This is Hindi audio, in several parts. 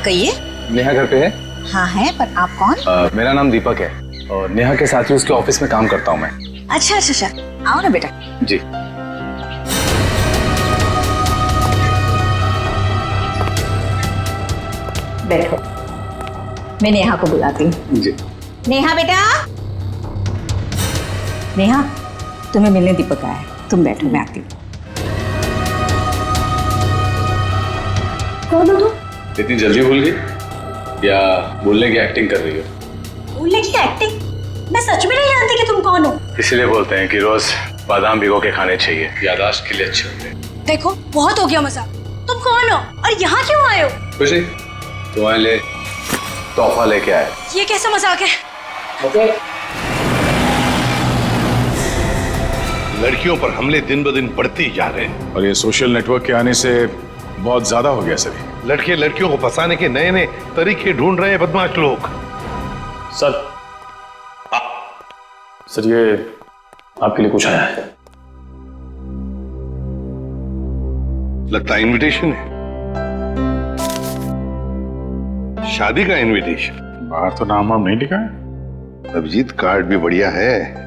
कहिए। नेहा घर पे है? हाँ है, पर आप कौन? मेरा नाम दीपक है और नेहा के साथ ही उसके ऑफिस में काम करता हूँ मैं। अच्छा अच्छा अच्छा, आओ ना बेटा। जी। बैठो, मैं नेहा को बुलाती हूँ। जी। नेहा बेटा। नेहा, तुम्हें मिलने दीपक आया है, तुम बैठो, मैं आती हूँ। कौन हो तुम? इतनी जल्दी भूल गई या बोलने की एक्टिंग कर रही हो? बोलने की एक्टिंग? मैं सच में नहीं जानती कि तुम कौन हो। इसीलिए बोलते हैं कि रोज बादाम भिगो के खाने चाहिए, याददाश्त के लिए अच्छे होते हैं। देखो बहुत हो गया मजाक। तुम कौन हो और यहाँ क्यों आए हो? खुशी, तुम्हारे लिए तोहफा लेके आए। ये कैसा मजाक है? लड़कियों पर हमले दिन ब दिन बढ़ते ही जा रहे हैं और ये सोशल नेटवर्क के आने से बहुत ज्यादा हो गया सर। लड़के लड़कियों को फंसाने के नए नए तरीके ढूंढ रहे हैं बदमाश लोग। सर सर ये आपके लिए कुछ आया है। लगता है इनविटेशन है, शादी का इनविटेशन। बाहर तो नाम वाम नहीं लिखा है। अभिजीत कार्ड भी बढ़िया है।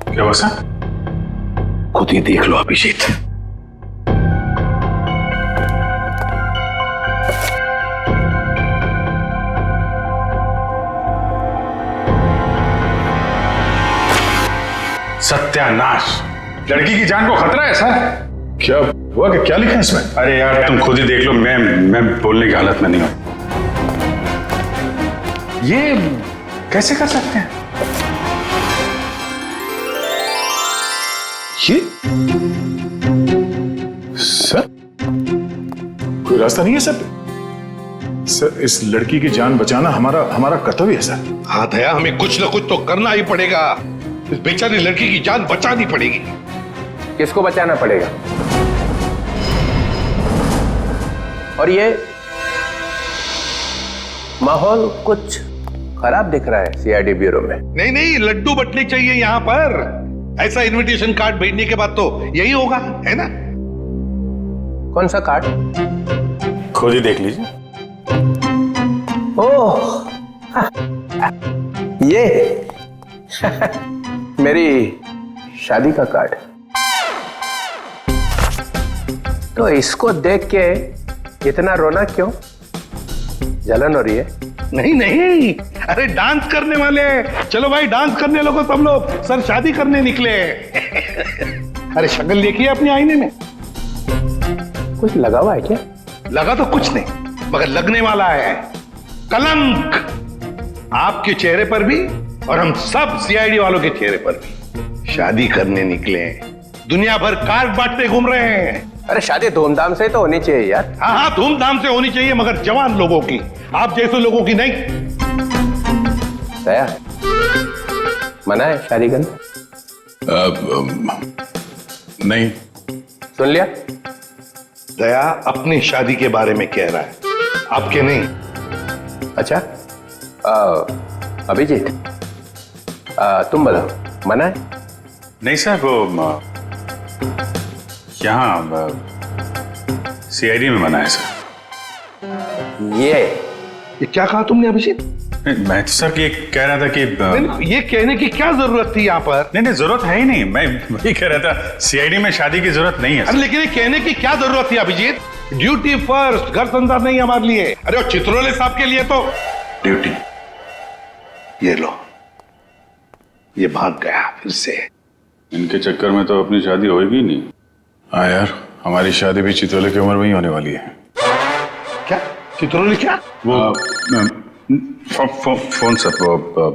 क्या हुआ सर? खुद ही देख लो अभिजीत। सत्यानाश, लड़की की जान को खतरा है सर। क्या हुआ कि क्या लिखा है इसमें? अरे यार तुम खुद ही देख लो, मैं बोलने की हालत में नहीं हूं। ये कैसे कर सकते हैं? ये सर कोई रास्ता नहीं है सर? सर इस लड़की की जान बचाना हमारा कर्तव्य है सर। हाँ दया, हमें कुछ ना कुछ तो करना ही पड़ेगा। इस बेचारी लड़की की जान बचानी पड़ेगी। किसको बचाना पड़ेगा? और ये माहौल कुछ खराब दिख रहा है सीआईडी ब्यूरो में। नहीं नहीं, लड्डू बटने चाहिए यहाँ पर। ऐसा इनविटेशन कार्ड भेजने के बाद तो यही होगा, है ना? कौन सा कार्ड? खुद ही देख लीजिए। ओह ये मेरी शादी का कार्ड। तो इसको देख के इतना रोना क्यों? जलन हो रही है? नहीं नहीं, अरे डांस करने वाले। चलो भाई डांस करने लगो सब लोग। सर शादी करने निकले। अरे शक्ल देखिए अपने आईने में। कुछ लगा हुआ है क्या? लगा तो कुछ नहीं, मगर लगने वाला है कलंक आपके चेहरे पर भी और हम सब सीआईडी वालों के चेहरे पर भी। शादी करने निकले हैं, दुनिया भर कार्ड बांटते घूम रहे हैं। अरे शादी धूमधाम से तो होनी चाहिए यार। हाँ हाँ, धूमधाम से होनी चाहिए, मगर जवान लोगों की, आप जैसे लोगों की नहीं। दया, मना है शादी करना? नहीं। सुन लिया? दया अपनी शादी के बारे में कह रहा है, आपके नहीं। अच्छा अभिजीत, तुम बताओ, मना है? नहीं सर, वो यहाँ सीआईडी में मना है सर। ये क्या कहा तुमने अभिजीत? मैं तो सर ये कह रहा था कि नहीं, ये कहने की क्या जरूरत थी यहाँ पर? नहीं जरूरत है ही नहीं। मैं वही कह रहा था, सीआईडी में शादी की जरूरत नहीं है। अरे लेकिन ये कहने की क्या जरूरत थी अभिजीत? ड्यूटी फर्स्ट, घर संसार नहीं हमारे लिए। अरे और चित्रोले साहब के लिए तो ड्यूटी। ये लो, ये भाग गया फिर से। इनके चक्कर में तो अपनी शादी होगी नहीं। हाँ यार, हमारी शादी भी चित्रोले की उम्र में ही होने वाली है। क्या चित्रोले? क्या वो फोन सर, वो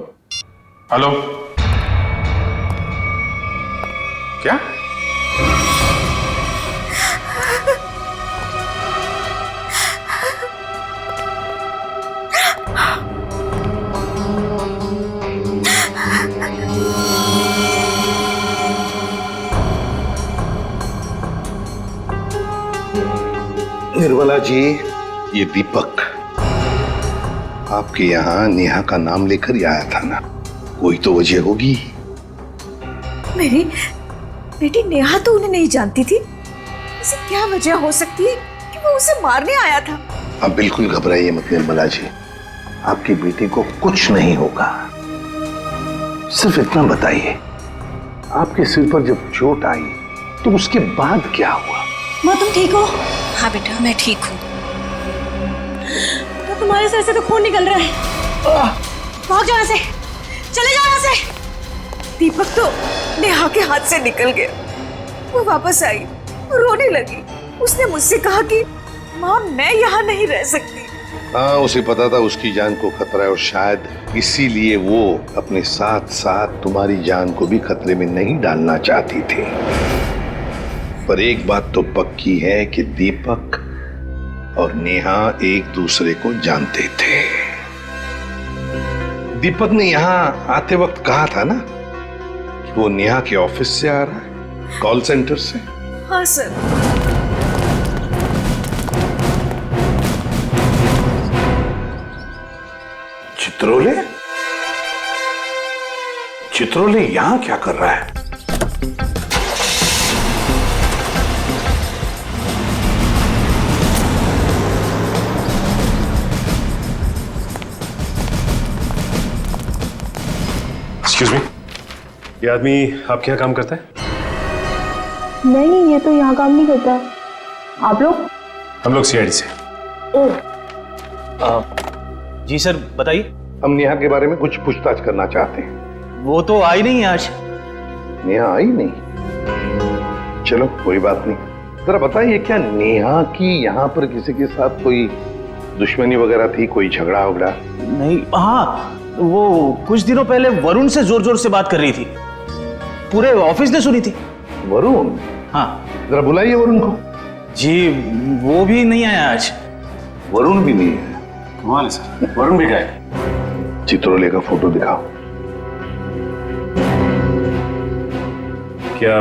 हेलो, क्या? निर्मला जी, ये दीपक आपके यहाँ नेहा का नाम लेकर ही आया था ना, कोई तो वजह होगी। मेरी बेटी नेहा तो उन्हें नहीं जानती थी, ऐसी क्या वजह हो सकती है कि वो उसे मारने आया था? आप बिल्कुल घबराइए मत निर्मला जी, आपकी बेटी को कुछ नहीं होगा। सिर्फ इतना बताइए, आपके सिर पर जब चोट आई तो उसके बाद क्या हुआ? माँ तुम ठीक हो? हाँ बेटा, मैं ठीक हूँ। तो तुम्हारे सर से तो खून निकल रहा है। भाग जाओ यहाँ से, चले जाओ यहाँ से। दीपक तो नेहा के हाथ से निकल गया। वो वापस आई, रोने लगी। उसने मुझसे कहा कि माँ मैं यहाँ नहीं रह सकती। हाँ, उसे पता था उसकी जान को खतरा है और शायद इसीलिए वो अपने साथ साथ तुम्हारी जान को भी खतरे में नहीं डालना चाहती थी। पर एक बात तो पक्की है कि दीपक और नेहा एक दूसरे को जानते थे। दीपक ने यहाँ आते वक्त कहा था ना कि वो नेहा के ऑफिस से आ रहा है, कॉल सेंटर से। हाँ सर। चित्रोले? चित्रोले यहां क्या कर रहा है? एक्सक्यूज मी, ये आदमी आपके यहाँ काम करता है? नहीं, ये तो यहाँ काम नहीं करता। आप लोग? हम लोग सीआईडी से। जी सर, बताइए। हम नेहा के बारे में कुछ पूछताछ करना चाहते हैं। वो तो आई नहीं आज। नेहा आई नहीं? चलो कोई बात नहीं। जरा बताइए, क्या नेहा की यहाँ पर किसी के साथ कोई दुश्मनी वगैरह थी, कोई झगड़ा वगड़ा? नहीं, हाँ वो कुछ दिनों पहले वरुण से जोर जोर से बात कर रही थी, पूरे ऑफिस ने सुनी थी। वरुण? हाँ। जरा बुलाइए वरुण को। जी वो भी नहीं आया आज। वरुण भी नहीं है? कमाल है सर, वरुण भी गए। चित्रोले का फोटो दिखाओ। क्या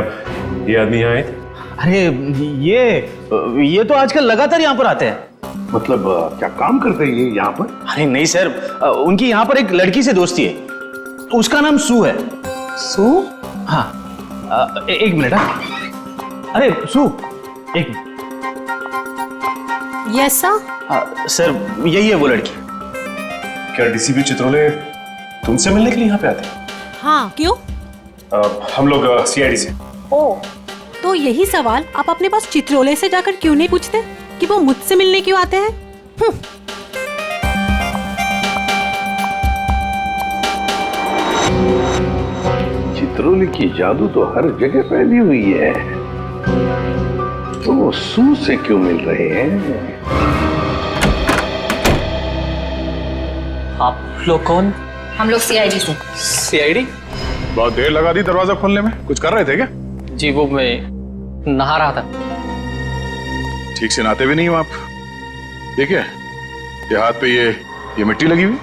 ये आदमी यहाँ आए थे? अरे ये तो आजकल लगातार यहाँ पर आते हैं। मतलब क्या काम करते हैं ये यहाँ पर? अरे नहीं सर, उनकी यहाँ पर एक लड़की से दोस्ती है, उसका नाम सू है। सू? हाँ, एक मिनट। हाँ, अरे सू, एक मिनट। Yes sir. सर यही है वो लड़की। क्या डीसीपी चित्रोले तुमसे मिलने के लिए यहाँ पे आते हैं? हाँ क्यों? हम लोग सीआईडी से। ओ, तो यही सवाल आप अपने पास चित्रोले से जाकर क्यों नहीं पूछते कि वो मुझसे मिलने क्यों आते हैं? चित्रोले की जादू तो हर जगह फैली हुई है, तो वो सू से क्यों मिल रहे हैं? आप लोग कौन? हम लोग सीआईडी से। सीआईडी? बहुत देर लगा दी दरवाजा खोलने में, कुछ कर रहे थे क्या? जी वो मैं नहा रहा था। ठीक से नहाते भी नहीं हो आप। ठीक है, ये हाथ पे ये मिट्टी लगी हुई।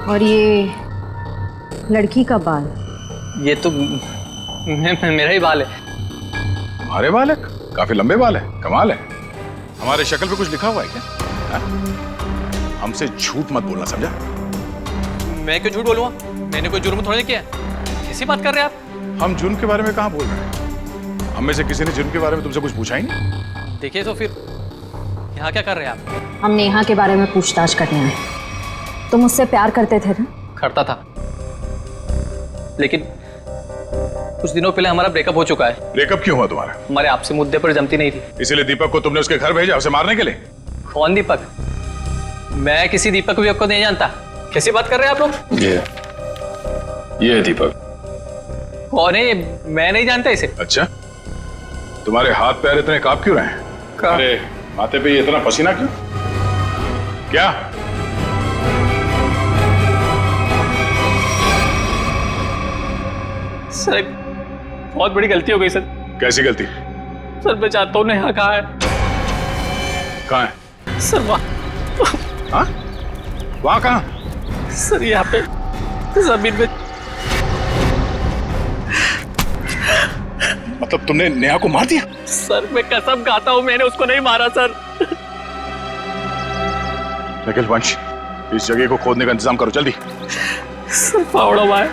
और ये लड़की का बाल? ये तो मेरा ही बाल है। तुम्हारे बाल है? काफी लंबे बाल है, कमाल है। हमारे शक्ल पे कुछ लिखा हुआ है क्या? हा? हमसे झूठ मत बोलना, समझा? मैं क्यों झूठ बोलूंगा? मैंने कोई जुर्म थोड़ी किया। कैसी बात कर रहे हैं आप? हम जुर्म के बारे में कहाँ बोल रहे हैं? हम में से किसी ने जुर्म के बारे में तुमसे कुछ पूछा ही नहीं। देखिए तो फिर यहाँ क्या कर रहे हैं आप? हम नेहा के बारे में पूछताछ करने आए। तुम उससे प्यार करते थे ना? करता था, लेकिन कुछ दिनों पहले हमारा ब्रेकअप हो चुका है। ब्रेकअप क्यों हुआ तुम्हारा? हमारे आपसे मुद्दे पर जमती नहीं थी। इसीलिए दीपक को तुमने उसके घर भेजा उसे मारने के लिए? कौन दीपक? मैं किसी दीपक विपक को नहीं जानता। कैसी बात कर रहे हैं आप लोग? ये है दीपक। कौन है ये? मैं नहीं जानता इसे। अच्छा, तुम्हारे हाथ पैर इतने कांप क्यों रहे हैं? अरे माथे पे ये इतना पसीना क्यों? क्या? सर एक बहुत बड़ी गलती हो गई सर। कैसी गलती? सर मैं चाहता हूँ नेहा कहाँ है? कहाँ है? सर वहाँ। हाँ? वहाँ कहाँ? सर यहाँ पे जमीन में। मतलब तुमने नेहा को मार दिया? सर मैं कसम खाता हूँ मैंने उसको नहीं मारा सर। निखिल वंश, इस जगह को खोदने का इंतजाम करो जल्दी। सर फावड़ा हुआ है।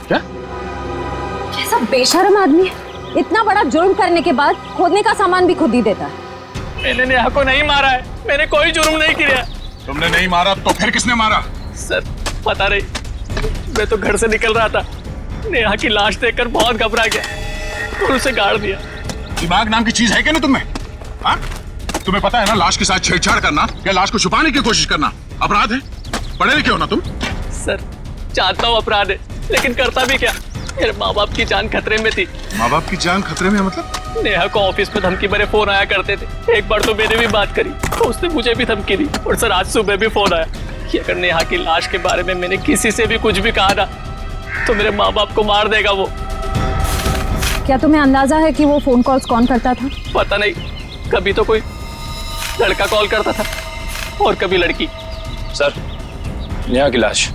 क्या? कैसा बेशर्म आदमी है, इतना बड़ा जुर्म करने के बाद खोदने का सामान भी खुद ही देता है। मैंने नेहा को नहीं मारा है, मैंने कोई जुर्म नहीं किया। तुमने नहीं मारा तो फिर किसने मारा? सर पता नहीं, मैं तो घर से निकल रहा था, नेहा की लाश देखकर बहुत घबरा गया और उसे गाड़ दिया। दिमाग नाम की चीज है क्या ना तुम्हें? हाँ? तुम्हें पता है ना लाश के साथ छेड़छाड़ करना या लाश को छुपाने की कोशिश करना अपराध है। पढ़े लिखे हो ना तुम? सर जानता हूँ अपराध है, लेकिन करता भी क्या, मेरे माँ बाप की जान खतरे में थी। माँ बाप की जान खतरे में मतलब? नेहा को ऑफिस में धमकी भरे फोन आया करते थे। एक बार तो मैंने भी बात करी तो उसने मुझे भी धमकी दी, और सर आज सुबह भी फोन आया कि अगर नेहा की लाश के बारे में मैंने किसी से भी कुछ भी कहा ना तो मेरे माँ बाप को मार देगा वो। क्या तुम्हें अंदाजा है कि वो फोन कॉल्स कौन करता था? पता नहीं, कभी तो कोई लड़का कॉल करता था और कभी लड़की। सर नेहा की लाश।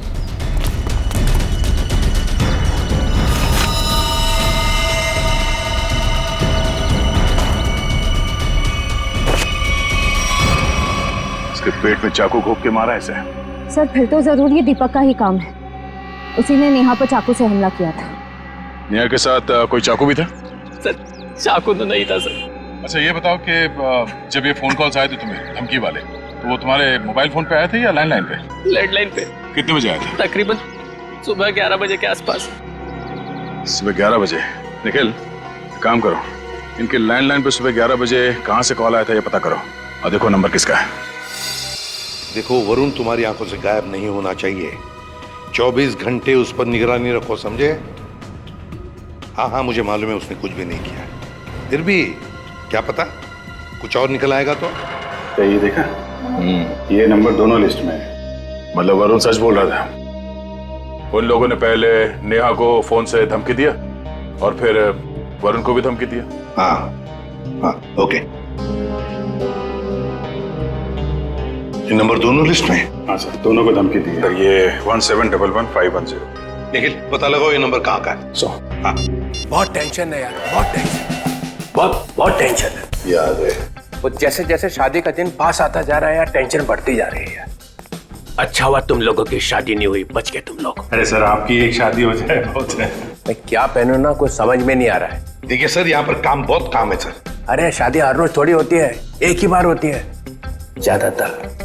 इसके पेट में चाकू घोंप के मारा ऐसे? सर फिर तो जरूर ये दीपक का ही काम है, उसी ने नेहा पर चाकू से हमला किया था। नेहा के साथ कोई चाकू भी था? सर चाकू तो नहीं था सर। अच्छा ये बताओ कि जब ये फोन कॉल्स आए थे तुम्हें धमकी वाले, तो वो तुम्हारे मोबाइल फोन पे आए थे या लैंडलाइन पे? लैंडलाइन पे। कितने बजे आए थे? तकरीबन सुबह 11 बजे के आसपास। सुबह 11 बजे? निखिल काम करो, इनके लैंडलाइन पे सुबह 11 बजे कहाँ से कॉल आया था ये पता करो और देखो नंबर किसका है। देखो वरुण तुम्हारी आंखों से गायब नहीं होना चाहिए। 24 घंटे उस पर निगरानी रखो, समझे? हाँ मुझे मालूम है उसने कुछ भी नहीं किया, फिर भी क्या पता कुछ और निकल आएगा तो। क्या ये देखा? ये नंबर दोनों लिस्ट में है, मतलब वरुण सच बोल रहा था। उन लोगों ने पहले नेहा को फोन से धमकी दिया और फिर वरुण को भी धमकी दिया। हाँ ओके, ये नंबर दोनों लिस्ट में है? हाँ सर, दोनों को धमकी दी है। ये 17111510। निखिल पता लगाओ ये नंबर कहाँ का है। हाँ बहुत टेंशन है यार, बहुत टेंशन, बहुत टेंशन है। याद है वो जैसे जैसे शादी का दिन पास आता जा रहा है यार, टेंशन बढ़ती जा रही है यार। अच्छा हुआ तुम लोगों की शादी नहीं हुई, बच गए तुम लोग। अरे सर आपकी एक शादी हो जाए बहुत है। मैं क्या पहनूं ना कुछ समझ में नहीं आ रहा है। देखिए सर यहाँ पर बहुत काम है सर। अरे शादी हर रोज थोड़ी होती है, एक ही बार होती है ज्यादातर।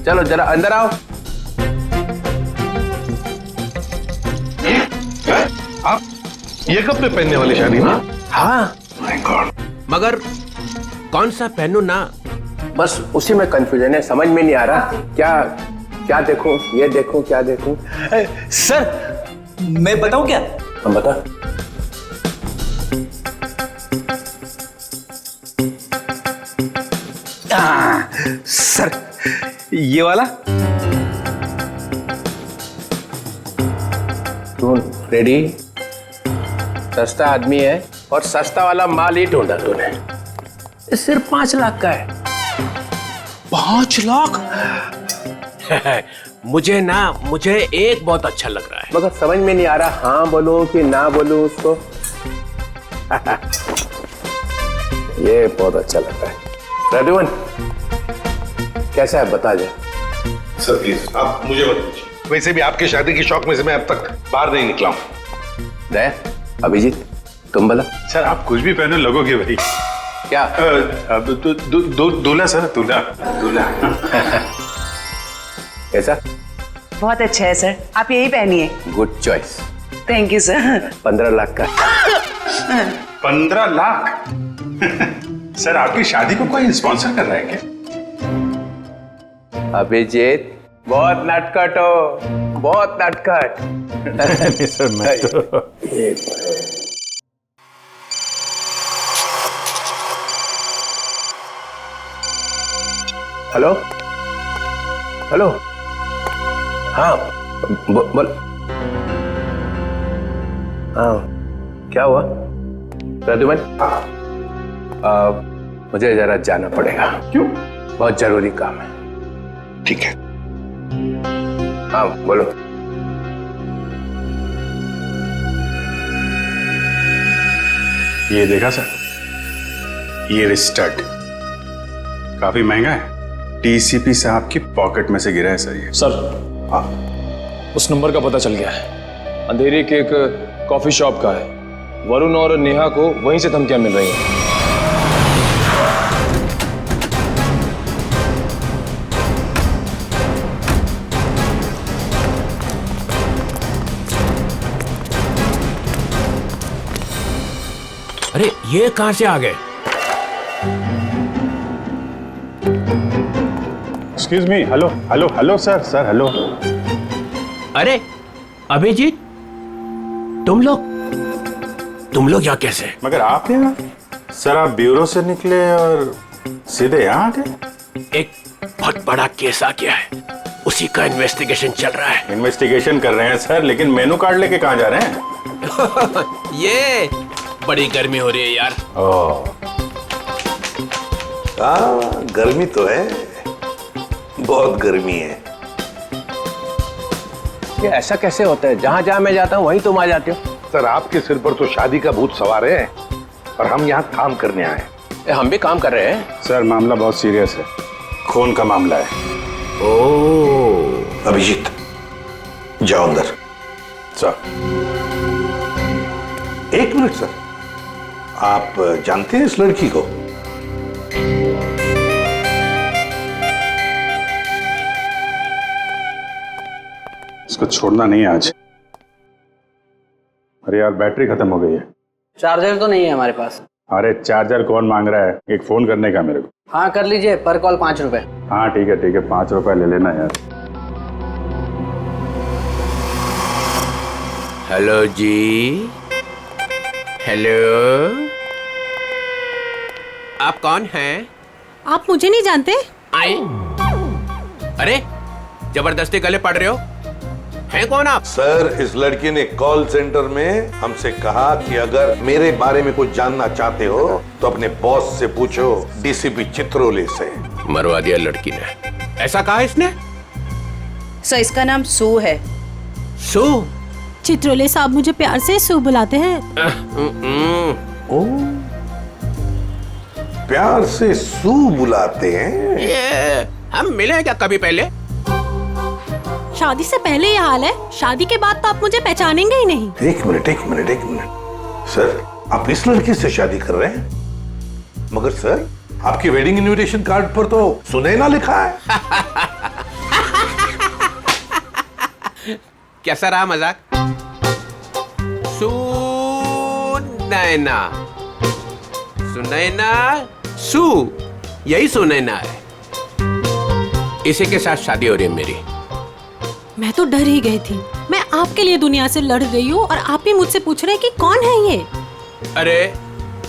चलो जरा अंदर आओ। आप ये कपड़े पहनने वाली शादी में? हाँ माय गॉड, मगर कौन सा पहनूं ना, बस उसी में कंफ्यूजन है, समझ में नहीं आ रहा क्या देखूं, ये देखूं क्या देखूं। सर मैं बताऊं क्या? हम बता। सर ये वाला। तू रेडी? सस्ता आदमी है और सस्ता वाला माल ही ढूंढा तूने। ये सिर्फ 5 लाख का है। 5 लाख? मुझे एक बहुत अच्छा लग रहा है, मगर समझ में नहीं आ रहा हाँ बोलूं कि ना बोलूं उसको। ये बहुत अच्छा लग रहा है। प्रद्युमन कैसा है बता जा। सर प्लीज आप मुझे मत पूछिए, वैसे भी आपकी शादी की शौक में से मैं अब तक बाहर नहीं निकला हूँ। दया, अभिजीत तुम बोला। सर आप कुछ भी पहने लगोगे भाई। क्या? दूल्हा सर, दूल्हा। कैसा? बहुत अच्छा है सर, आप यही पहनिए। Good choice. Thank you sir. 15 lakh का। 15 लाख? सर आपकी शादी को कोई स्पॉन्सर कर रहा है क्या? अभिजीत बहुत नटखट हो, बहुत नटखट। सर मैं तो हेलो हेलो, हाँ बोल। हाँ क्या हुआ प्रद्युमन? मुझे जरा जाना पड़ेगा। क्यों? बहुत जरूरी काम है। ठीक है। हाँ बोलो। ये देखा सर, ये स्टड काफी महंगा है। डीसीपी साहब की पॉकेट में से गिरा है सर ये। सर हाँ, उस नंबर का पता चल गया है। अंधेरी के एक कॉफी शॉप का है। वरुण और नेहा को वहीं से धमकियां मिल रही हैं। अरे ये कहां से आ गए? Excuse me, hello hello hello sir, sir hello. अरे अभिजीत, तुम लोग यहाँ कैसे? मगर आप यहाँ? सर आप ब्यूरो से निकले और सीधे यहाँ आ गए? एक बहुत बड़ा केस आ गया है, उसी का इन्वेस्टिगेशन चल रहा है। इन्वेस्टिगेशन कर रहे हैं सर, लेकिन मेनू कार्ड लेके कहाँ जा रहे हैं? ये बड़ी गर्मी हो रही है यार। हाँ गर्मी तो है, बहुत गर्मी है। ये ऐसा कैसे होता है? जहाँ जहाँ मैं जाता हूँ वहीं तुम आ जाते हो। सर आपके सिर पर तो शादी का भूत सवार है और हम यहाँ काम करने आए। हम भी काम कर रहे हैं। सर मामला बहुत सीरियस है, खून का मामला है। ओह अभिजीत जाओ अंदर। सर एक मिनट सर, आप जानते हैं इस लड़की को? इसको छोड़ना नहीं है आज। अरे यार बैटरी खत्म हो गई है। चार्जर तो नहीं है हमारे पास। अरे चार्जर कौन मांग रहा है, एक फोन करने का मेरे को। हाँ कर लीजिए, पर कॉल 5 रुपए। हाँ ठीक है 5 रुपए ले लेना यार। हेलो जी, हेलो, आप कौन हैं? आप मुझे नहीं जानते? आए? अरे जबरदस्ती गले पड़ रहे हो, हैं कौन आप? सर इस लड़की ने कॉल सेंटर में हमसे कहा कि अगर मेरे बारे में कुछ जानना चाहते हो तो अपने बॉस से पूछो, डीसीपी चित्रोले से। मरवा दिया लड़की ने। ऐसा कहा इसने? सर इसका नाम सू है। सू? चित्रोले साहब मुझे प्यार से सू बुलाते हैं। ओ प्यार से सू बुलाते हैं? ये हम मिले क्या कभी पहले? शादी से पहले ये हाल है, शादी के बाद तो आप मुझे पहचानेंगे ही नहीं। एक मिनट सर, आप इस लड़की से शादी कर रहे हैं? मगर सर आपकी वेडिंग इनविटेशन कार्ड पर तो सुनैना लिखा है। कैसा रहा मजाक? सुनैना सू, यही सुनैना है। इसी के साथ शादी हो रही है मेरी। मैं तो डर ही गई थी। मैं आपके लिए दुनिया से लड़ रही हूँ और आप ही मुझसे पूछ रहे हैं कि कौन है ये? अरे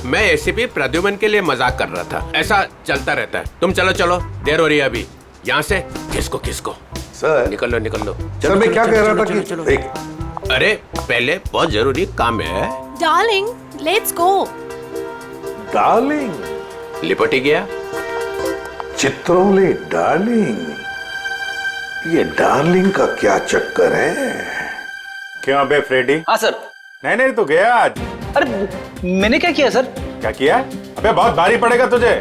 मैं एसीपी प्रद्युमन के लिए मजाक कर रहा था। ऐसा चलता रहता है। तुम चलो चलो, देर हो रही है अभी। यहाँ से किसको सर निकल लो। सर मैं क्या कह रहा था कि चलो। एक अरे पहले बहुत जरूरी काम है। Darling let's go. डार्लिंग लिपट ही गया। चित्रोले डार्लिंग, ये डार्लिंग का क्या चक्कर है? क्यों बे फ्रेडी? हाँ सर। नहीं तो गया आज। अरे मैंने क्या किया सर? क्या किया? अबे बहुत भारी पड़ेगा तुझे।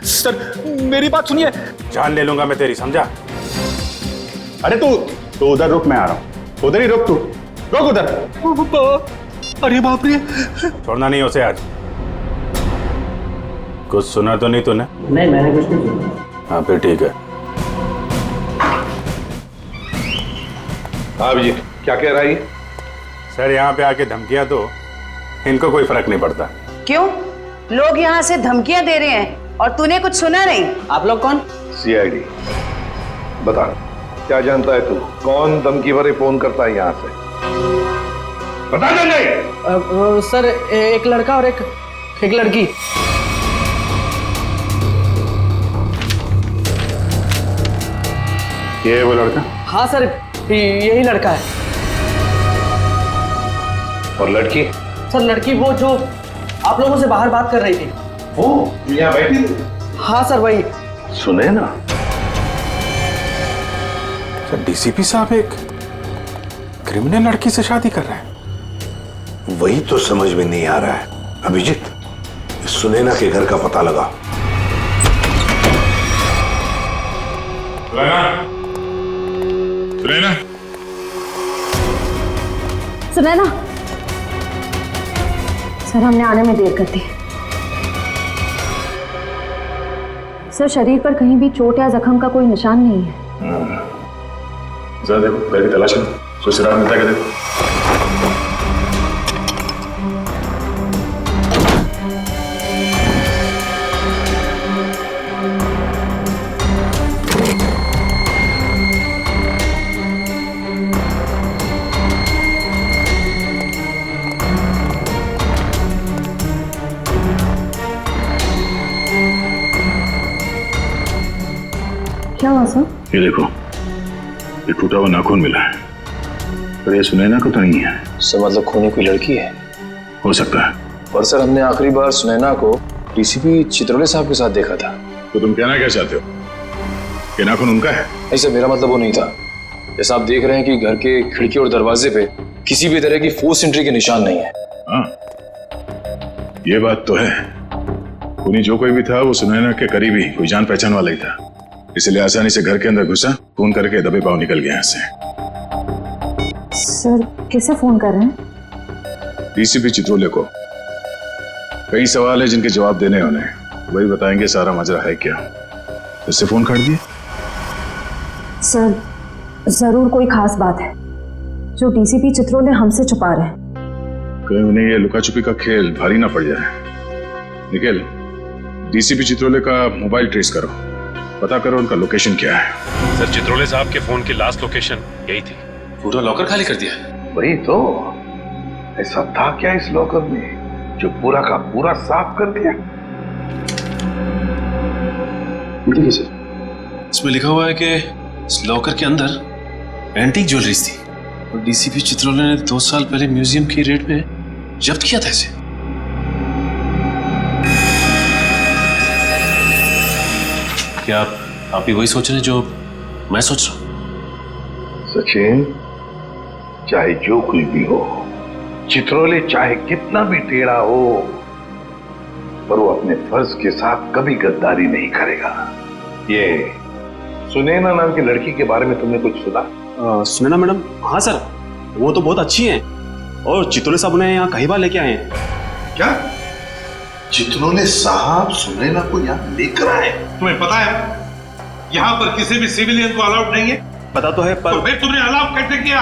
सर मेरी बात सुनिए। जान ले लूंगा मैं तेरी, समझा? अरे तू उधर रुक, मैं आ रहा हूँ। उधर ही रुक, तू रुक उधर। अरे बाप रे। छोड़ना नहीं उसे आज। कुछ सुना तो नहीं तूने? नहीं मैंने कुछ नहीं सुना। हाँ फिर ठीक है। हाँ जी क्या कह रहा है? सर यहाँ पे आके धमकियां दो, इनको कोई फर्क नहीं पड़ता। क्यों? लोग यहाँ से धमकियां दे रहे हैं और तूने कुछ सुना नहीं? आप लोग कौन? सीआईडी। बता क्या जानता है तू? कौन धमकी भरे फोन करता है यहाँ से? बता नहीं। सर एक लड़का और एक लड़की। ये है वो लड़का? हाँ सर यही लड़का है। और लड़की? सर लड़की वो जो आप लोगों से बाहर बात कर रही थी। वो यहाँ बैठी थी? हाँ सर वही। सुने ना? सर डीसीपी साहब एक क्रिमिनल लड़की से शादी कर रहे हैं। वही तो समझ में नहीं आ रहा है अभिजीत। सुनैना के घर का पता लगा। सुनैना, सुनैना, सर हमने आने में देर कर दी। सर शरीर पर कहीं भी चोट या जख्म का कोई निशान नहीं है। जरा देखो, घर की तलाश करो, कोई सुराग मिलता है क्या देखो। क्या हुआ सर? ये देखो, ये टूटा हुआ नाखून मिला है, पर ये सुनैना को तो नहीं है। सर मतलब खूनी कोई लड़की है? हो सकता है। पर सर हमने आखिरी बार सुनैना को डीसीपी चित्रोले साहब के साथ देखा था। तो तुम कहना क्या चाहते हो कि नाखून उनका है? नहीं सर, मेरा मतलब वो नहीं था। जैसा आप देख रहे हैं कि घर के खिड़की और दरवाजे पे किसी भी तरह की फोर्स एंट्री के निशान नहीं है। हाँ, ये बात तो है। खूनी जो कोई भी था वो सुनैना के करीबी कोई जान पहचान वाला ही था, इसलिए आसानी से घर के अंदर घुसा, फोन करके दबे पांव निकल गया यहाँ से। सर किसे फोन कर रहे हैं? डीसीपी चित्रोले को। कई सवाल है जिनके जवाब देने होने, वही बताएंगे सारा माजरा है क्या। उससे फोन काट दिए? सर जरूर कोई खास बात है जो डीसीपी चित्रोले हमसे छुपा रहे हैं। कहीं उन्हें ये लुका छुपी का खेल भारी ना पड़ जाए। निखिल, डीसीपी चित्रोले का मोबाइल ट्रेस करो, पता करो उनका लोकेशन क्या है। सर, चित्रोले साहब के फोन की लास्ट लोकेशन यही थी। पूरा लॉकर खाली कर दिया है? वही तो, ऐसा था क्या इस लॉकर में जो पूरा का पूरा साफ कर दिया? देखिए सर, इसमें लिखा हुआ है कि इस लॉकर के अंदर एंटीक ज्वेलरीज थी और डीसीपी चित्रोले ने 2 साल पहले म्यूजियम की रेट में जब्त किया था इसे। क्या आप भी वही सोच रहे हैं जो मैं सोच रहा हूं? सचिन, चाहे जो कुछ भी हो, चित्रोले चाहे कितना भी टेढ़ा हो, पर वो अपने फर्ज के साथ कभी गद्दारी नहीं करेगा। ये सुनैना नाम की लड़की के बारे में तुमने कुछ सुना? सुनैना मैडम? हाँ सर, वो तो बहुत अच्छी हैं और चित्रोले साहब उन्हें यहाँ कई बार लेके आए हैं। क्या चित्रोले साहब सुनैना को यहाँ लेकर आए? तुम्हें पता है यहाँ पर किसी भी सिविलियन को अलाउड नहीं है? पता तो है, पर तो फिर तुमने अलाउ कैसे किया?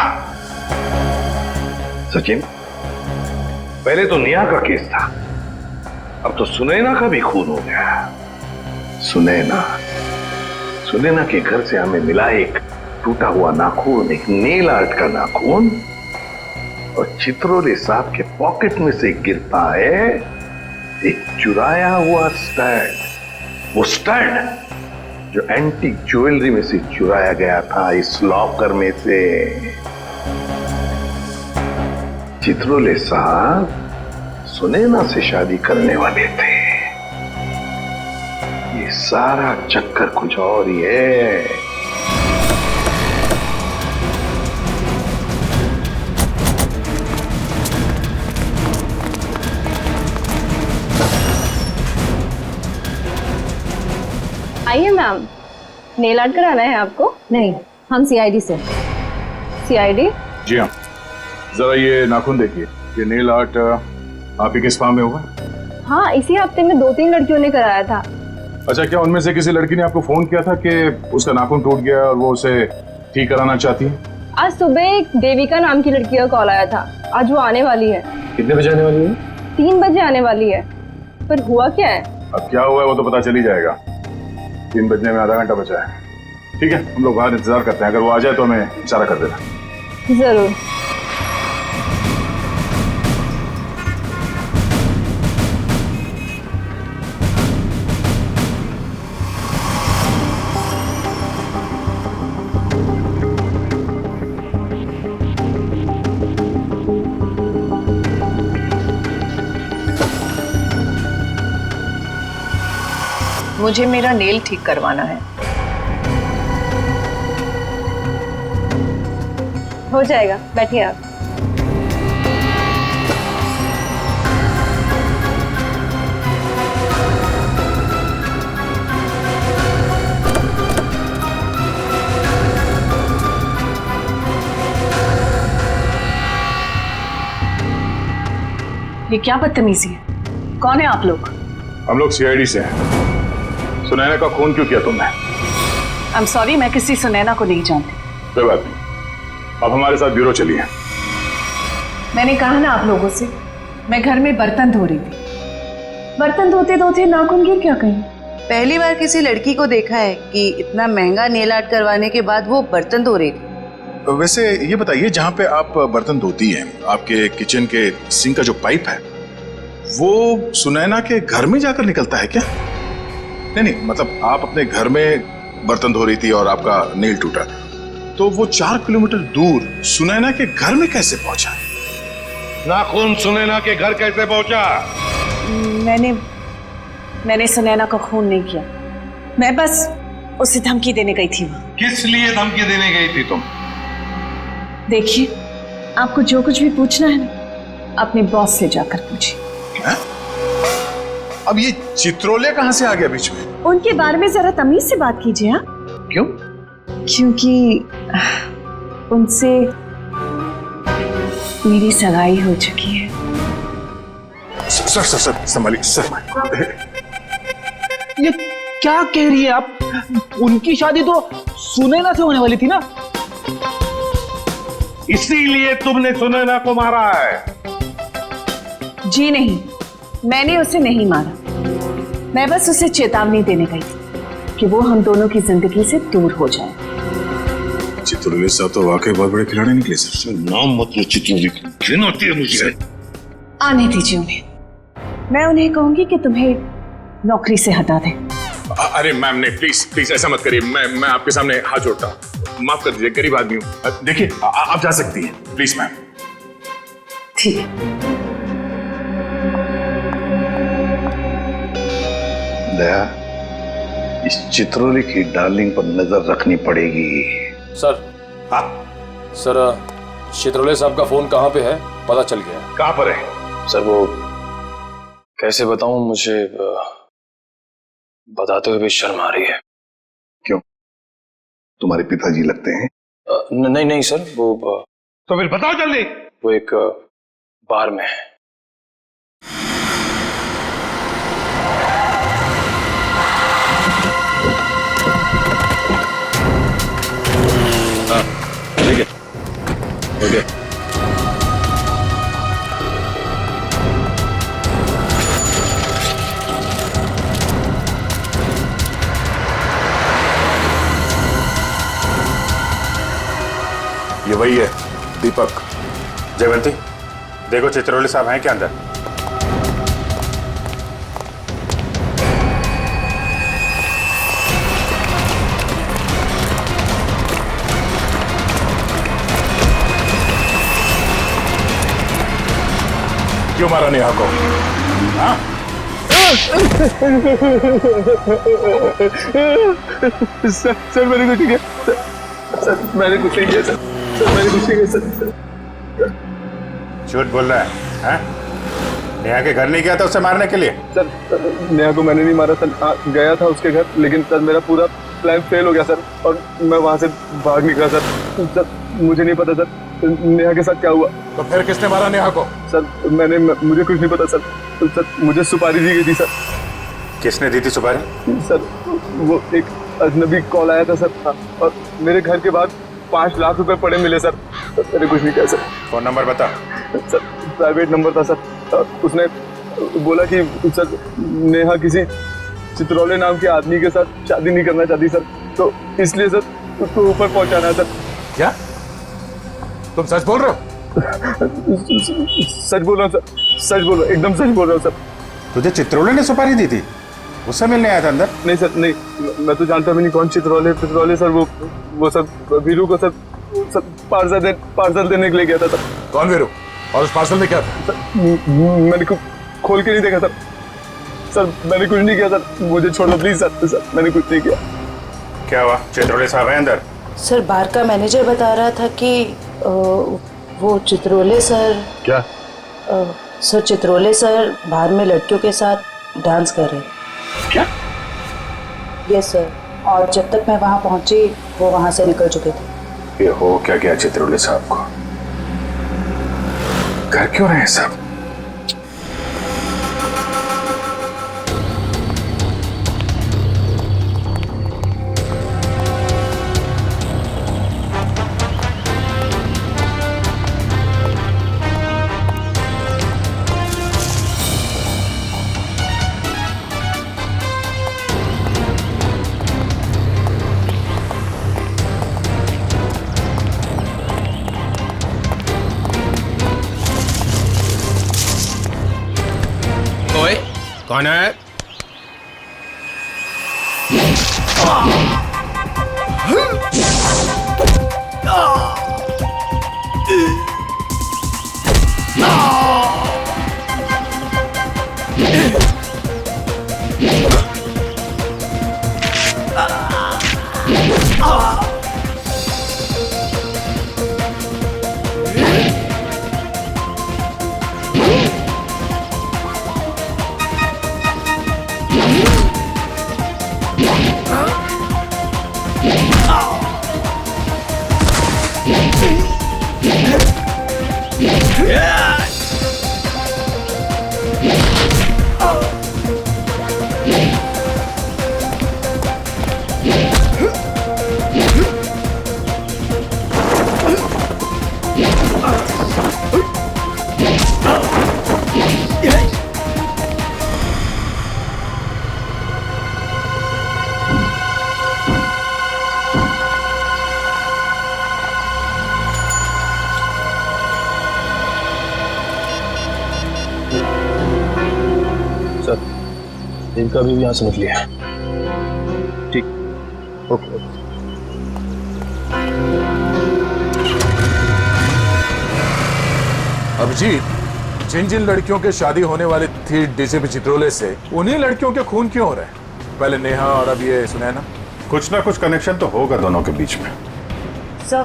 सचिन, पहले तो नेहा का केस था, अब तो सुनैना का भी खून हो गया। सुनैना के घर से हमें मिला एक टूटा हुआ नाखून, एक नेल आर्ट का नाखून, और चित्रोले साहब के पॉकेट में से गिरता है एक चुराया हुआ स्टड। वो स्टड जो एंटीक ज्वेलरी में से चुराया गया था इस लॉकर में से। चित्रोले साहब सुनैना से शादी करने वाले थे। ये सारा चक्कर कुछ और ही है। आइए मैम, नेल आर्ट कराना है आपको? नहीं, हम सीआईडी से। सीआईडी? जी हाँ, जरा ये नाखून देखिए, ये नेल आर्ट आप ही के स्पा में होगा? हाँ, इसी हफ्ते में 2-3 लड़कियों ने कराया था। अच्छा, क्या उनमें से किसी लड़की ने आपको फोन किया था कि उसका नाखून टूट गया और वो उसे ठीक कराना चाहती है? आज सुबह एक देविका नाम की लड़की का कॉल आया था, आज वो आने वाली है। कितने बजे आने वाली है? 3 बजे आने वाली है। पर हुआ क्या है? अब क्या हुआ है वो तो पता चल ही जाएगा। 3 बजने में आधा घंटा बचा है। ठीक है, हम लोग बाहर इंतजार करते हैं, अगर वो आ जाए तो हमें इशारा कर देना। जरूर। मुझे मेरा नेल ठीक करवाना है। हो जाएगा, बैठिए आप। ये क्या बदतमीजी है? कौन है आप लोग? हम लोग सीआईडी से हैं। सुनैना का खून क्यों किया तुमने? आई एम सॉरी, मैं किसी सुनैना को नहीं जानती। कोई बात नहीं, अब हमारे साथ ब्यूरो चलिए। मैंने कहा ना आप लोगों से, मैं घर में बर्तन धो रही थी। बर्तन धोते धोते नाखून गिर क्या कहीं? पहली बार किसी लड़की को देखा है कि इतना महंगा नेल आर्ट करवाने के बाद वो बर्तन धो रही थी। वैसे ये बताइए, जहाँ पे आप बर्तन धोती हैं, आपके किचन के सिंक का जो पाइप है वो सुनैना के घर में जाकर निकलता है क्या? नहीं, मतलब आप अपने घर में बर्तन धो रही थी और आपका नेल टूटा, तो वो 4 किलोमीटर दूर सुनैना के घर में कैसे पहुंचा? नाखून सुनैना के घर कैसे पहुंचा? मैंने सुनैना का खून नहीं किया। मैं बस उसे धमकी देने गई थी वहां। किस लिए धमकी देने गई थी तुम? देखिए, आपको जो कुछ भी पूछना है ना, अपने बॉस से जाकर पूछिए। अब ये चित्रोले कहां से आ गया बीच में? उनके बारे में जरा तमीज से बात कीजिए। हाँ, क्यों? क्योंकि उनसे मेरी सगाई हो चुकी है। सर संभालिए सर। ये क्या कह रही है आप? उनकी शादी तो सुनैना से होने वाली थी ना? इसीलिए तुमने सुनैना को मारा है? जी नहीं, मैंने उसे नहीं मारा। मैं बस उसे चेतावनी देने गई थी कि वो हम दोनों की जिंदगी से दूर हो जाए। चित्रोले साहब तो वाकई बहुत बड़े खिलाड़ी निकले सर। नाम मत लो चित्रोले, घिन होती है मुझे। आने दीजिए उन्हें, मैं उन्हें कहूंगी कि तुम्हें नौकरी से हटा दें। अरे मैम नहीं, प्लीज ऐसा मत करिए। मैं आपके सामने हाथ जोड़ता हूँ, माफ कर दीजिए, गरीब आदमी हूँ। देखिए आप जा सकती हैं, प्लीज मैम। ठीक है। दया, इस चित्रोले की डार्लिंग पर नजर रखनी पड़ेगी। सर। हाँ सर, चित्रोले साहब का फोन कहाँ पे है पता चल गया। कहाँ पर है? सर वो कैसे बताऊं, मुझे बताते हुए भी शर्म आ रही है। क्यों? तुम्हारे पिताजी लगते हैं? नहीं सर, वो तो फिर बताओ जल्दी। वो एक बार में है। हाँ ठीक है, ओके। ये वही है दीपक। जयवंती, देखो चित्रोले साहब हैं क्या अंदर? क्यों मारा नेहा को? हाँ? सर मैंने कुछ नहीं किया। सर मैंने कुछ नहीं किया। सर मैंने कुछ नहीं किया। सर झूठ बोल रहा है, हैं? नेहा के घर नहीं गया था उसे मारने के लिए? सर नेहा को मैंने नहीं मारा सर। गया था उसके घर, लेकिन सर मेरा पूरा प्लान फेल हो गया सर, और मैं वहां से भाग निकला सर। सर मुझे नहीं पता सर नेहा के साथ क्या हुआ। तो फिर किसने मारा नेहा को? सर मुझे कुछ नहीं पता सर। सर मुझे सुपारी दी गई थी सर। किसने दी थी सुपारी? सर वो एक अजनबी कॉल आया था सर, और मेरे घर के बाहर 5 लाख रुपए पड़े मिले सर। मैंने कुछ नहीं किया सर। फोन नंबर बता। सर प्राइवेट नंबर था सर। उसने बोला कि सर नेहा किसी चित्रोले नाम के आदमी के साथ शादी नहीं करना चाहती सर, तो इसलिए सर उसको ऊपर पहुंचाना है सर। क्या तुम सच बोल रहे हो? सच बोल रहा हूँ सर, सच बोल रहा हूँ, एकदम सच बोल रहा हूँ सर। तुझे चित्रोले ने सुपारी दी थी? उससे मिलने आया था अंदर? नहीं सर, नहीं, मैं तो जानता भी नहीं कौन चित्रोले सर। वो सर वीरू को सर पार्सल देने के लिए गया था सर। कौन वीरू? और उस पार्सल में क्या था? सर मैंने खोल के नहीं देखा सर। सर मैंने कुछ नहीं किया सर, मुझे छोड़ दो प्लीज सर। सर मैंने कुछ नहीं किया। क्या हुआ? चित्रोले साहब हैं अंदर? सर बार का मैनेजर बता रहा था कि वो चित्रोले सर। क्या? सर चित्रोले सर बाहर में लड़कियों के साथ डांस कर रहे। क्या? यस सर, और जब तक मैं वहां पहुंची वो वहां से निकल चुके थे। ये हो क्या गया चित्रोले साहब को? घर क्यों रहे सब? कौन है? देविका भी यहाँ से निकली है। ठीक, ओके। अभिजीत, जिन जिन लड़कियों के शादी होने वाली थी डीसीपी चित्रोले से, उन्हीं लड़कियों के खून क्यों हो रहे हैं? पहले नेहा और अब ये सुनैना। कुछ ना कुछ कनेक्शन तो होगा दोनों के बीच में। सर,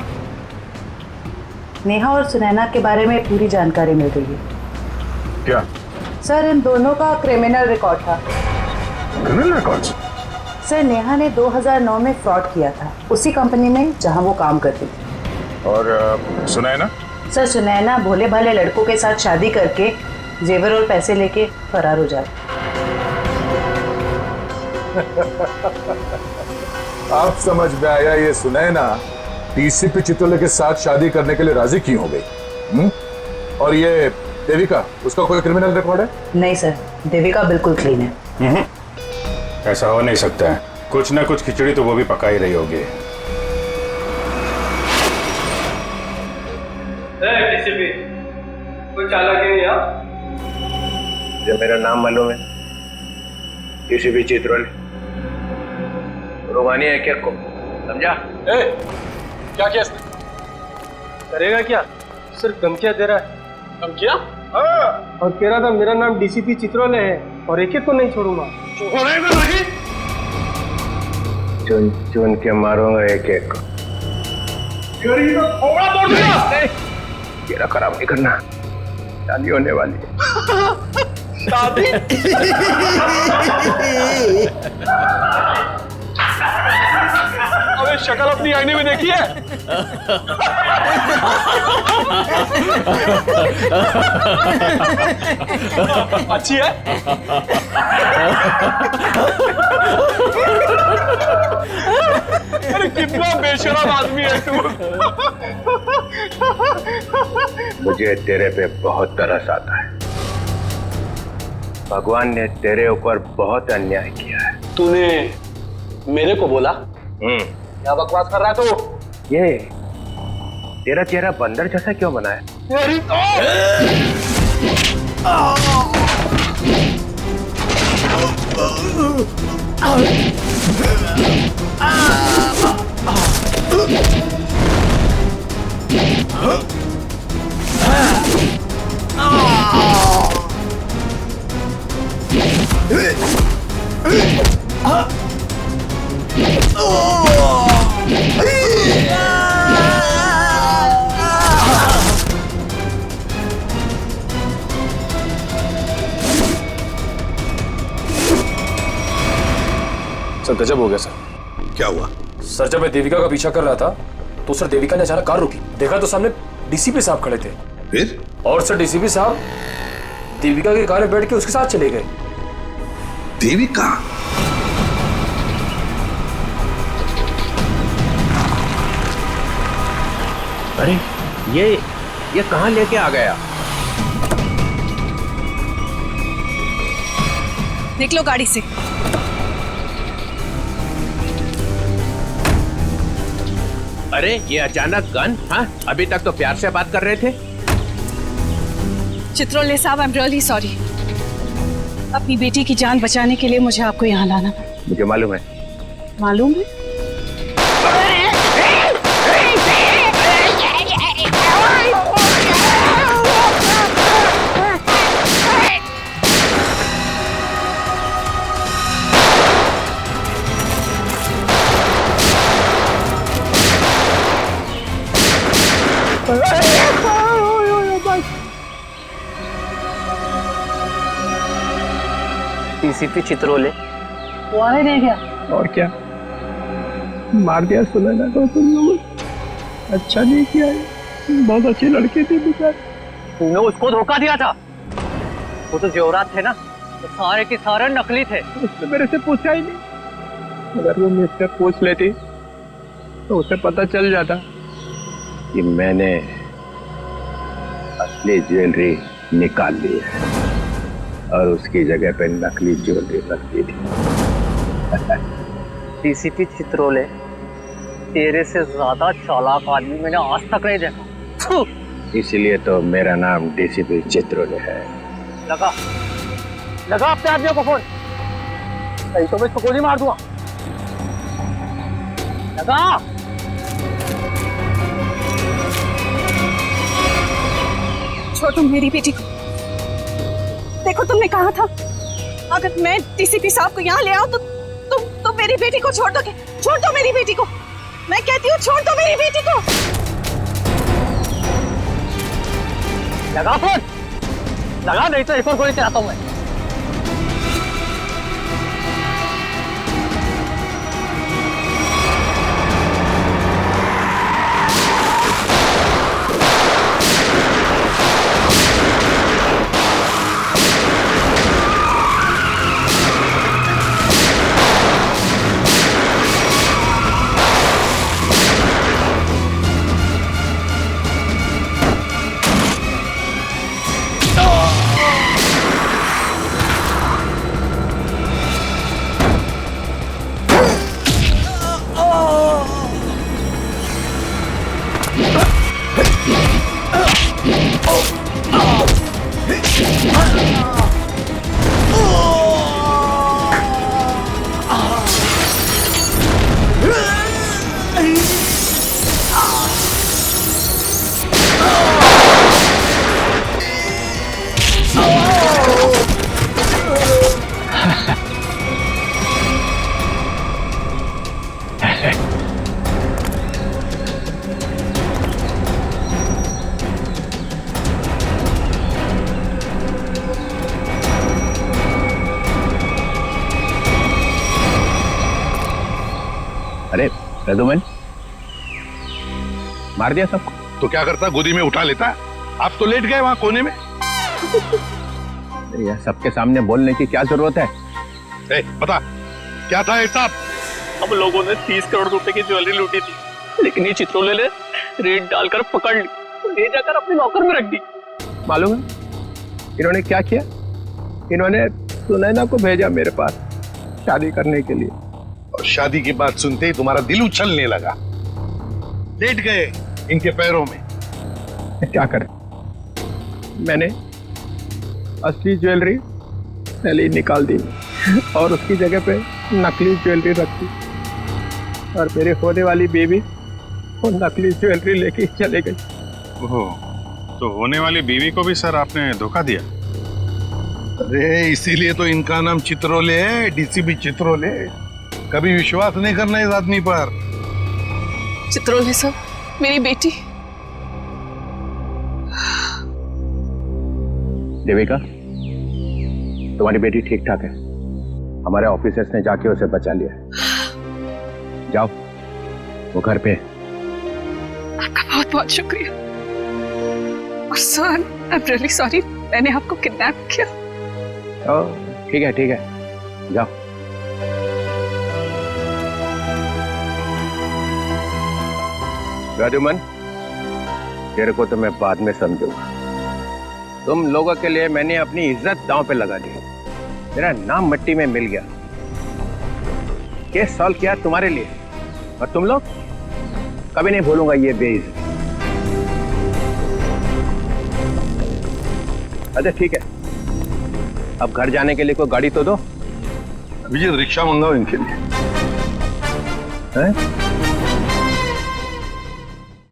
नेहा और सुनैना के बारे में पूरी जानकारी मिल गई है। क्या? सर, इन दोनों का क्रिमिनल रिकॉर्ड था। Criminal record? सर, नेहा ने 2009 में फ्रॉड किया था उसी कंपनी में जहां वो काम करती थी। और सुनैना? सर, सुनैना भोले भाले लड़कों के साथ शादी करके जेवर और पैसे लेके फरार हो जाती। आप समझ में आया, ये सुनैना डीसीपी चित्रोले के साथ शादी करने के लिए राजी क्यों हो गई? और ये देविका, उसका कोई क्रिमिनल रिकॉर्ड है? नहीं सर, देविका बिल्कुल क्लीन है। ऐसा हो नहीं सकता है। कुछ ना कुछ खिचड़ी तो वो भी पका ही रही होगी। कोई चालाक है यहाँ? जो मेरा नाम मालूम है, डीसीपी चित्रोले। रोमानी है क्या को? समझा? क्या किया इसने? करेगा क्या? सिर्फ धमकियां दे रहा है। धमकियां? हाँ। और कह रहा था मेरा नाम डीसीपी चित्रोले है और एक एक को नहीं छोड़ूंगा। छोड़ेगा नहीं? चुन चुन के मारूंगा एक एक को। थोड़ा बोल दिया। तेरा खराब नहीं करना, शादी होने वाली है। शादी? अबे शक्ल अपनी आईने में देखी है? अच्छी है? अरे कितना बेशरम आदमी है तू। मुझे तेरे पे बहुत तरस आता है। भगवान ने तेरे ऊपर बहुत अन्याय किया है। तूने मेरे को बोला? क्या बकवास कर रहा है तू? ये तेरा चेहरा बंदर जैसा क्यों बना है? तेरी तो सर गजब हो गया सर। क्या हुआ? सर जब मैं देविका का पीछा कर रहा था तो सर देविका ने अचानक कार रोकी। देखा तो सामने डीसीपी साहब खड़े थे। फिर? और सर डीसीपी साहब देविका की कार में बैठ के उसके साथ चले गए। देविका? अरे ये कहां लेके आ गया? निकलो गाड़ी से। अरे ये अचानक गन? हाँ, अभी तक तो प्यार से बात कर रहे थे। चित्रोले साहब, आई एम रियली सॉरी। अपनी बेटी की जान बचाने के लिए मुझे आपको यहाँ लाना पड़ा। मुझे मालूम है। मालूम है? डीसीपी चित्रोले वो आए नहीं क्या? और क्या मार दिया सुनैना को तुम लोगों। अच्छा नहीं किया, बहुत अच्छी लड़की थी बेचारी। तूने उसको धोखा दिया था। वो तो जेवरात थे ना, तो सारे के सारे नकली थे। उसने मेरे से पूछा ही नहीं। अगर वो मुझसे पूछ लेती तो उसे पता चल जाता कि मैंने असली ज्वेलरी निकाल ली है और उसकी जगह पे नकली ज्वेलरी रख दी थी। डीसीपी चित्रोले, तेरे से ज्यादा चालाक आदमी मैंने आज तक नहीं देखा। इसलिए तो मेरा नाम डीसीपी चित्रोले है। लगा अपने आदमियों को फोन, नहीं तो मैं इसको गोली मार दूंगा। लगा। छोड़ो मेरी बेटी को। देखो तुमने कहा था अगर मैं डीसीपी साहब को यहाँ ले आऊं तो तुम मेरी बेटी को छोड़ दोगे। छोड़ दो मेरी बेटी को, मैं कहती हूँ छोड़ दो मेरी बेटी को। लगा फोन, लगा, नहीं तो एक और गोली चलाता हूँ मैं। अरे रघुमन, मार दिया सबको? तो क्या करता, गोदी में उठा लेता? आप तो लेट गए वहां कोने में। यार सबके सामने बोलने की क्या जरूरत है? बता क्या था हिसाब? हम लोगों ने 30 करोड़ रुपए की ज्वेलरी लूटी थी, लेकिन ये चित्रोले ने रेड डालकर पकड़ ली, ले जाकर अपने लॉकर में रख दी। मालूम है इन्होंने क्या किया? इन्होंने सुनैना को भेजा मेरे पास शादी करने के लिए, और शादी की बात सुनते ही तुम्हारा दिल उछलने लगा, लेट गए इनके पैरों में। क्या करें, मैंने असली ज्वेलरी पहले निकाल दी और उसकी जगह पे नकली ज्वेलरी रख दी, और मेरे होने वाली बेबी वो नकली ज्वेलरी लेके चले गई। ओह, तो होने वाली बीवी को भी सर आपने धोखा दिया? अरे इसीलिए तो इनका नाम चित्रोले है, डीसीपी चित्रोले। कभी विश्वास नहीं करना इस आदमी पर। चित्रोले साहब, मेरी बेटी। देविका, तुम्हारी बेटी ठीक ठाक है। हमारे ऑफिसर्स ने जाके उसे बचा लिया। जाओ, वो घर पे। आपका बहुत बहुत शुक्रिया। और sir, I am really sorry, मैंने आपको किडनैप किया। ठीक है ठीक है, जाओ। राजूमन, तेरे को तो मैं बाद में समझूंगा। तुम लोगों के लिए मैंने अपनी इज्जत दांव पे लगा दी, मेरा नाम मिट्टी में मिल गया। केस सॉल्व किया तुम्हारे लिए, और तुम लोग कभी नहीं भूलूंगा ये बेइज्जती। अच्छा ठीक है, अब घर जाने के लिए कोई गाड़ी तो दो। अभिजीत रिक्शा मंगाओ इनके लिए। हैं?